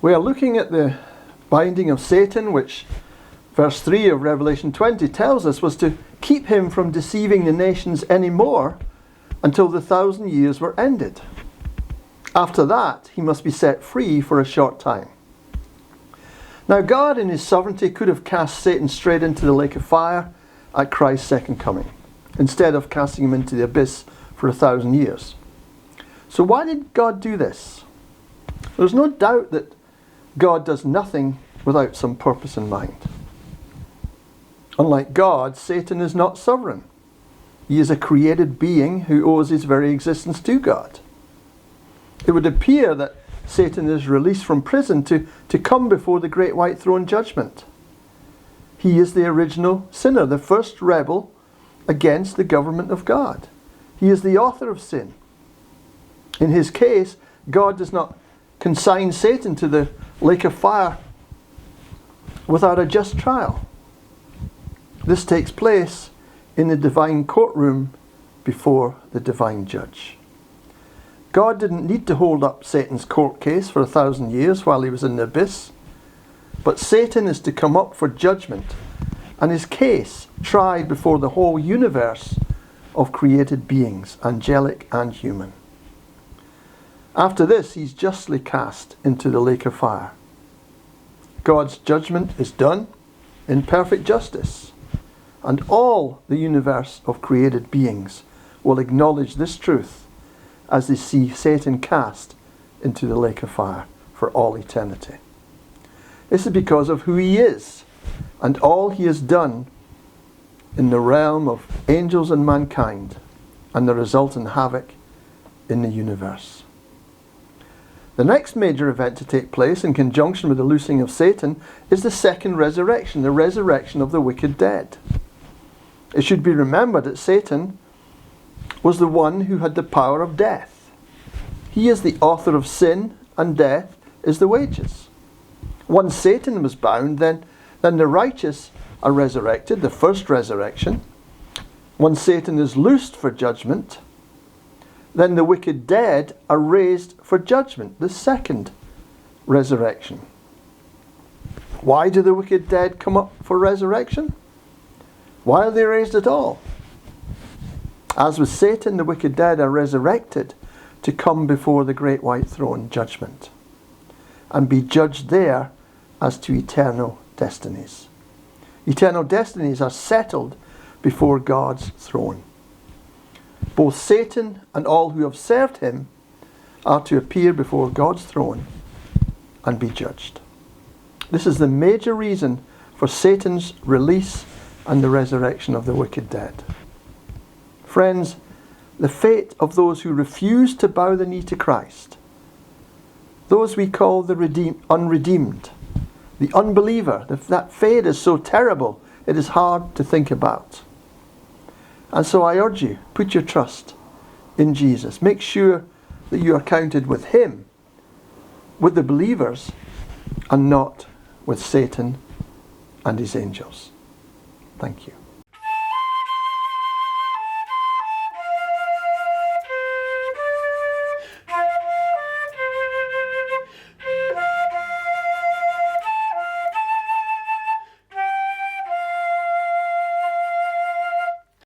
We are looking at the binding of Satan, which verse 3 of Revelation 20 tells us was to keep him from deceiving the nations anymore until the 1,000 years were ended. After that, he must be set free for a short time. Now, God in his sovereignty could have cast Satan straight into the lake of fire at Christ's second coming, instead of casting him into the abyss for 1,000 years. So why did God do this? There's no doubt that God does nothing without some purpose in mind. Unlike God, Satan is not sovereign. He is a created being who owes his very existence to God. It would appear that Satan is released from prison to come before the great white throne judgment. He is the original sinner, the first rebel against the government of God. He is the author of sin. In his case, God does not consign Satan to the lake of fire without a just trial. This takes place in the divine courtroom before the divine judge. God didn't need to hold up Satan's court case for 1,000 years while he was in the abyss, but Satan is to come up for judgment and his case tried before the whole universe of created beings, angelic and human. After this, he's justly cast into the lake of fire. God's judgment is done in perfect justice, and all the universe of created beings will acknowledge this truth as they see Satan cast into the lake of fire for all eternity. This is because of who he is and all he has done in the realm of angels and mankind, and the resultant havoc in the universe. The next major event to take place in conjunction with the loosing of Satan is the second resurrection, the resurrection of the wicked dead. It should be remembered that Satan was the one who had the power of death. He is the author of sin, and death is the wages. Once Satan was bound, then the righteous are resurrected, the first resurrection. Once Satan is loosed for judgment, then the wicked dead are raised for judgment, the second resurrection. Why do the wicked dead come up for resurrection? Why are they raised at all? As with Satan, the wicked dead are resurrected to come before the great white throne judgment and be judged there as to eternal destinies. Eternal destinies are settled before God's throne. Both Satan and all who have served him are to appear before God's throne and be judged. This is the major reason for Satan's release and the resurrection of the wicked dead. Friends, the fate of those who refuse to bow the knee to Christ, those we call the unredeemed, the unbeliever, that fate is so terrible it is hard to think about. And so I urge you, put your trust in Jesus. Make sure that you are counted with him, with the believers, and not with Satan and his angels. Thank you.